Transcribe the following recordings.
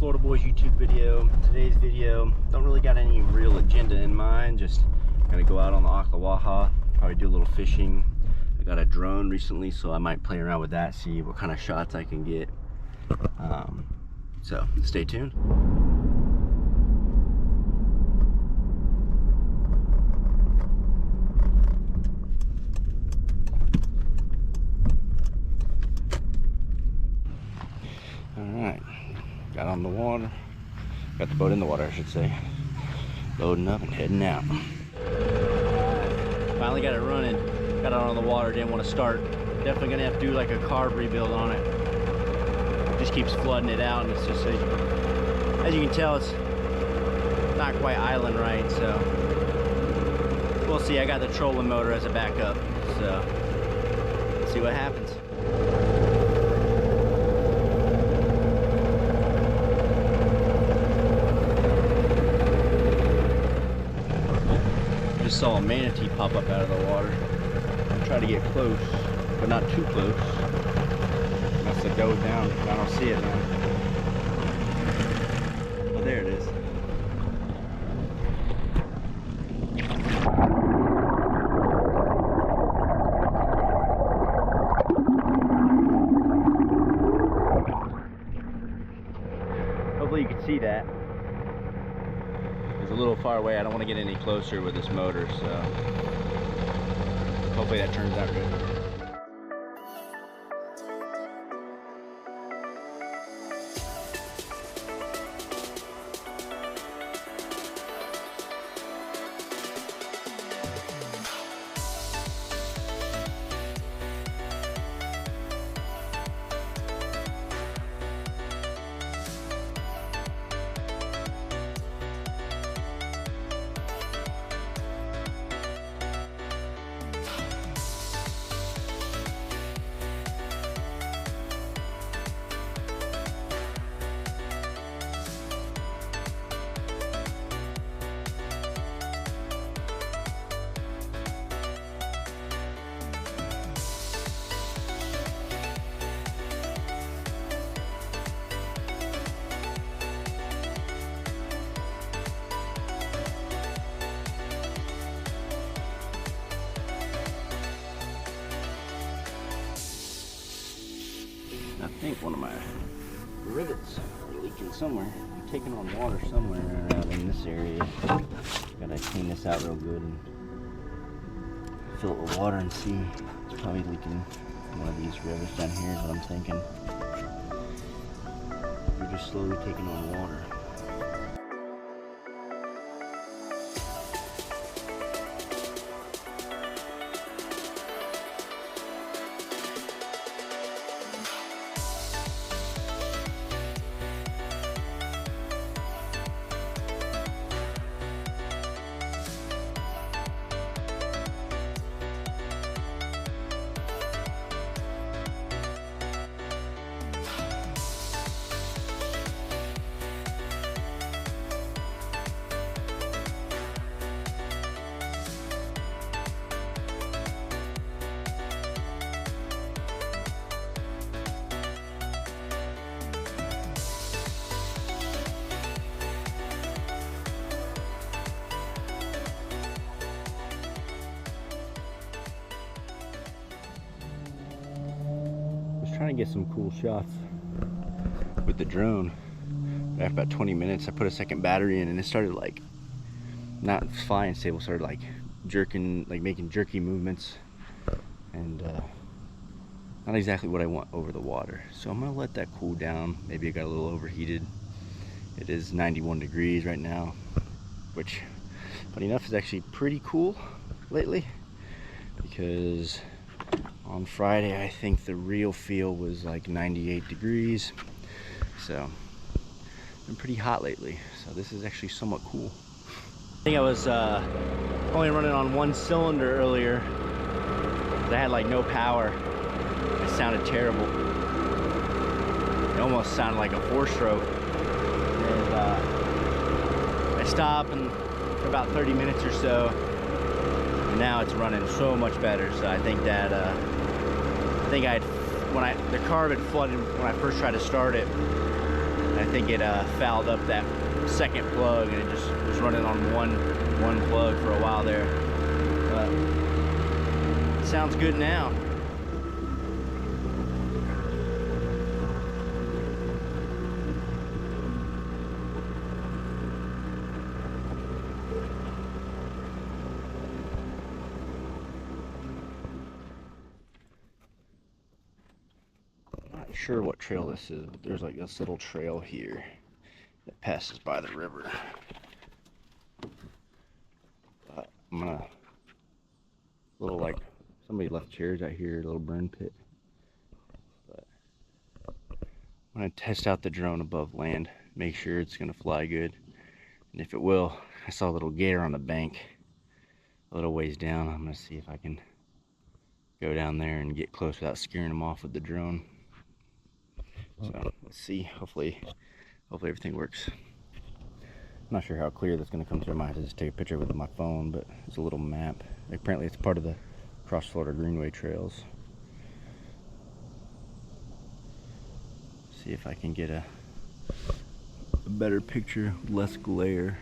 Florida Boys YouTube video. Today's video, don't really got any real agenda in mind, just gonna go out on the Ocklawaha, probably do a little fishing. I got a drone recently, so I might play around with that, see what kind of shots I can get. So stay tuned. Alright, got on the water, got the boat in the water I should say, loading up and heading out. Finally got it running, got it on the water, didn't want to start. Definitely gonna have to do like a carb rebuild on it. It just keeps flooding it out, and it's just, as you can tell, it's not quite island right, so we'll see. I got the trolling motor as a backup, so let's see what happens. Just saw a manatee pop up out of the water. I'll try to get close, but not too close. Must have dove down. I don't see it now. Oh, there it is. Hopefully you can see that. It's a little far away. I don't want to get any closer with this motor, so hopefully that turns out good. I think one of my rivets are leaking somewhere. I'm taking on water somewhere around in this area. Gotta clean this out real good and fill it with water and see. It's probably leaking one of these rivets down here is what I'm thinking. We're just slowly taking on water. Trying to get some cool shots with the drone. After about 20 minutes I put a second battery in and it started like not flying stable, started like jerking, like making jerky movements, and not exactly what I want over the water. So I'm gonna let that cool down. Maybe it got a little overheated. It is 91 degrees right now, which funny enough is actually pretty cool lately, because on Friday I think the real feel was like 98 degrees, so been pretty hot lately, so this is actually somewhat cool. I think I was only running on one cylinder earlier because I had like no power. It sounded terrible. It almost sounded like a 4-stroke. And I stopped and for about 30 minutes or so, and now it's running so much better. So I think that the carb had flooded when I first tried to start it, I think it fouled up that second plug, and it just was running on one plug for a while there. But it sounds good now. Not sure what trail this is, but there's like this little trail here that passes by the river. I'm gonna, little like somebody left chairs out here, a little burn pit. But I'm gonna test out the drone above land, make sure it's gonna fly good, and if it will, I saw a little gator on the bank a little ways down. I'm gonna see if I can go down there and get close without scaring them off with the drone. So let's see. Hopefully everything works. I'm not sure how clear that's going to come through. I might have to just take a picture with my phone, but it's a little map. Apparently it's part of the Cross Florida Greenway trails. See if I can get a better picture, less glare.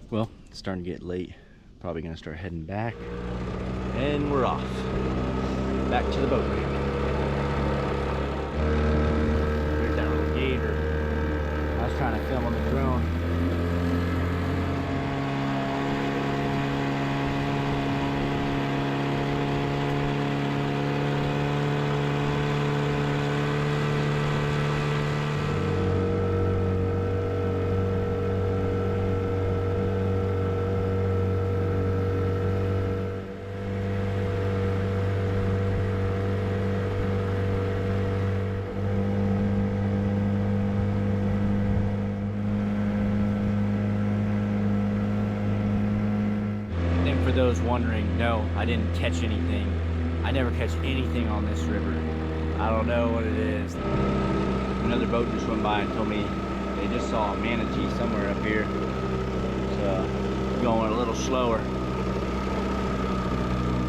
Well, it's starting to get late. Probably gonna start heading back. And we're off. Back to the boat ramp. There's that little gator. I was trying to film on the drone. For those wondering, no, I didn't catch anything. I never catch anything on this river. I don't know what it is. Another boat just went by and told me they just saw a manatee somewhere up here. So, going a little slower.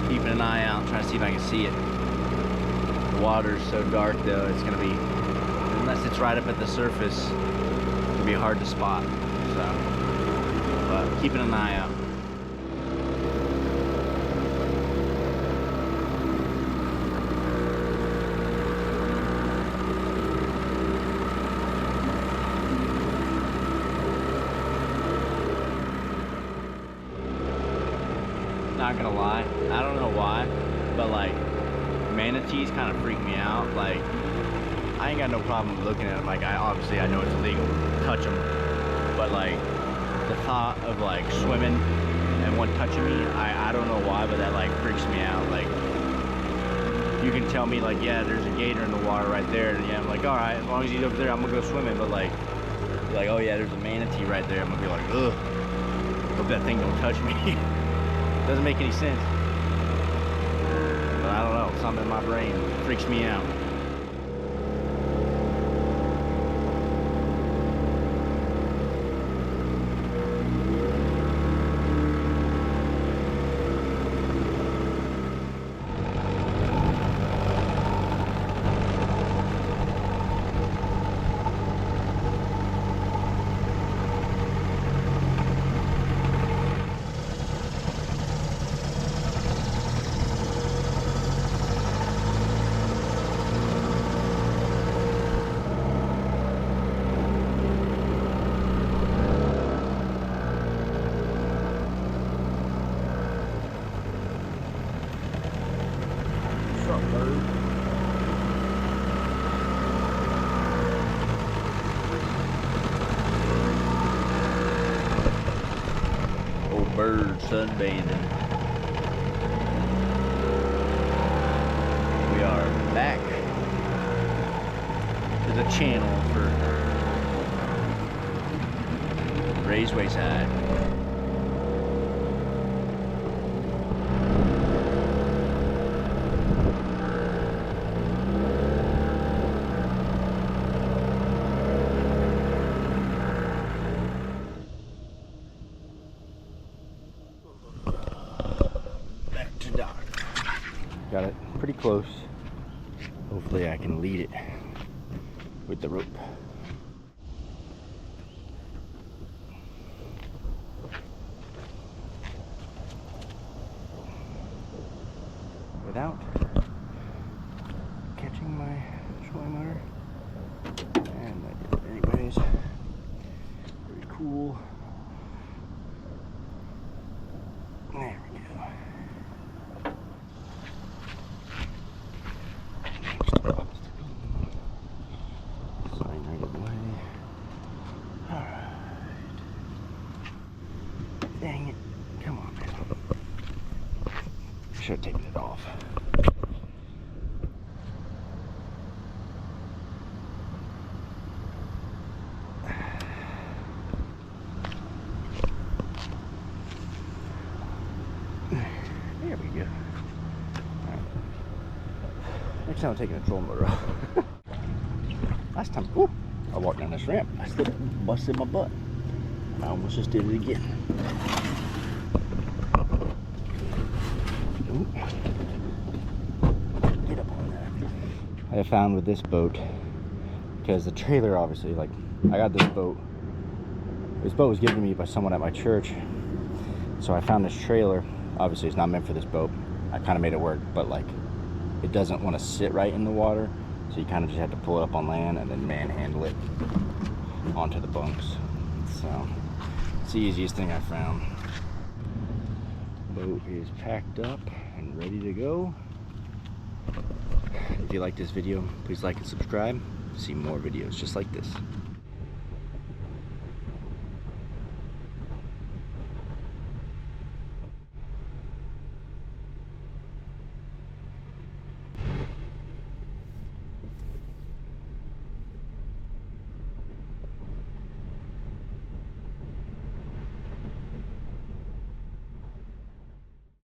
Keeping an eye out, trying to see if I can see it. The water's so dark though, it's gonna be, unless it's right up at the surface, it's gonna be hard to spot. So, but keeping an eye out. not gonna lie, I don't know why, but like manatees kind of freak me out. Like I ain't got no problem looking at them. Like obviously I know it's illegal to touch them, but like the thought of like swimming and one touching me, I don't know why, but that like freaks me out. Like you can tell me like, yeah, there's a gator in the water right there, and yeah, I'm like, all right, as long as he's over there, I'm gonna go swimming. But like oh yeah, there's a manatee right there, I'm gonna be like, ugh, hope that thing don't touch me. Doesn't make any sense. But I don't know, something in my brain freaks me out. Old bird sunbathing. We are back to the channel for Ray's Wayside. Got it pretty close. Hopefully I can lead it with the rope. Without catching my trolling motor. And I did it anyways. Pretty cool. There we go. Dang it. Come on, man. Should have taken it off. There we go. Right. Next time I'm taking a trolling motor off. Last time, whoop, I walked down this ramp. I slipped, busted my butt. I almost just did it again. Get up on that. I found with this boat, because the trailer obviously, like, I got this boat. This boat was given to me by someone at my church. So I found this trailer. Obviously it's not meant for this boat. I kind of made it work, but like, it doesn't want to sit right in the water. So you kind of just have to pull it up on land and then manhandle it onto the bunks. So it's the easiest thing I found. Boat is packed up and ready to go. If you like this video, please like and subscribe to see more videos just like this.